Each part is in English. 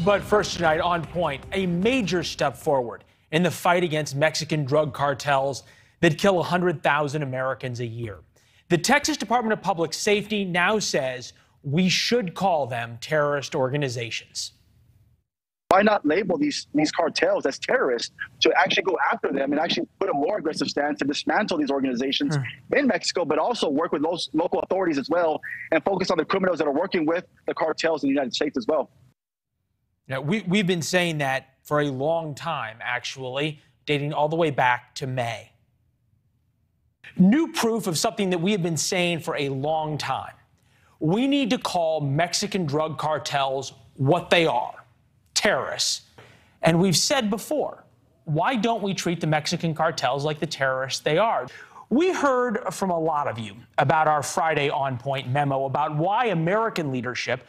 But first tonight, on point, a major step forward in the fight against Mexican drug cartels that kill 100,000 Americans a year. The Texas Department of Public Safety now says we should call them terrorist organizations. Why not label these cartels as terrorists to actually go after them and actually put a more aggressive stance to dismantle these organizations in Mexico, but also work with those local authorities as well and focus on the criminals that are working with the cartels in the United States as well. Now, we've been saying that for a long time, actually, dating all the way back to May. New proof of something that we have been saying for a long time. We need to call Mexican drug cartels what they are. Terrorists. And we've said before, why don't we treat the Mexican cartels like the terrorists they are? We heard from a lot of you about our Friday On Point memo about why American leadership,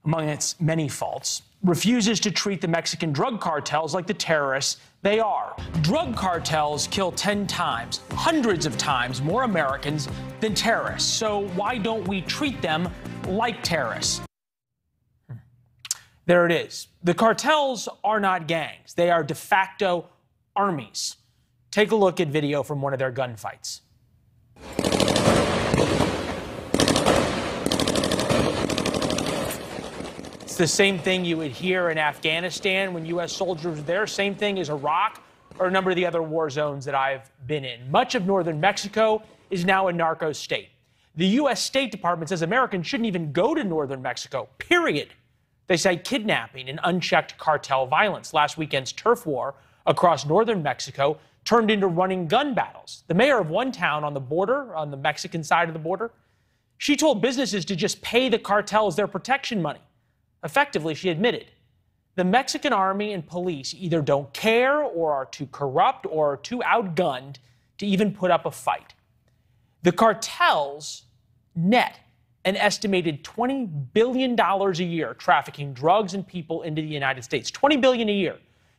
among its many faults, refuses to treat the Mexican drug cartels like the terrorists they are. Drug cartels kill 10 times, hundreds of times more Americans than terrorists. So why don't we treat them like terrorists? There it is. The cartels are not gangs. They are de facto armies. Take a look at video from one of their gunfights. It's the same thing you would hear in Afghanistan when U.S. soldiers were there. Same thing as Iraq or a number of the other war zones that I've been in. Much of northern Mexico is now a narco state. The U.S. State Department says Americans shouldn't even go to northern Mexico, period. They cite kidnapping and unchecked cartel violence. Last weekend's turf war across northern Mexico turned into running gun battles. The mayor of one town on the border, on the Mexican side of the border, she told businesses to just pay the cartels their protection money. Effectively, she admitted, the Mexican army and police either don't care or are too corrupt or are too outgunned to even put up a fight. The cartels net an estimated $20 billion a year trafficking drugs and people into the United States. $20 billion a year.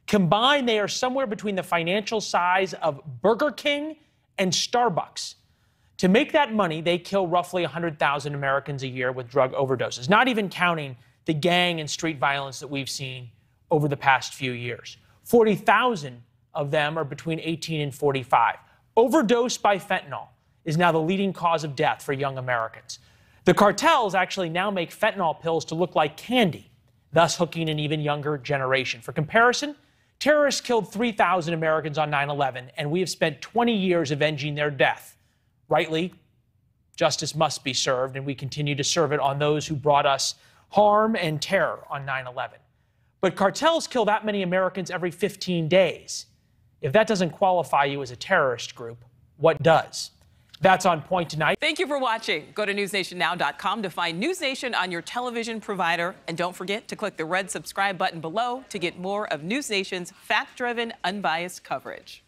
Combined, they are somewhere between the financial size of Burger King and Starbucks. To make that money, they kill roughly 100,000 Americans a year with drug overdoses, not even counting the gang and street violence that we've seen over the past few years. 40,000 of them are between 18 and 45. Overdose by fentanyl is now the leading cause of death for young Americans. The cartels actually now make fentanyl pills to look like candy, thus hooking an even younger generation. For comparison, terrorists killed 3,000 Americans on 9/11, and we have spent 20 years avenging their death. Rightly, justice must be served, and we continue to serve it on those who brought us harm and terror on 9/11. But cartels kill that many Americans every 15 days. If that doesn't qualify you as a terrorist group, what does? That's On Point tonight. Thank you for watching. Go to NewsNationNow.com to find NewsNation on your television provider. And don't forget to click the red subscribe button below to get more of NewsNation's fact-driven, unbiased coverage.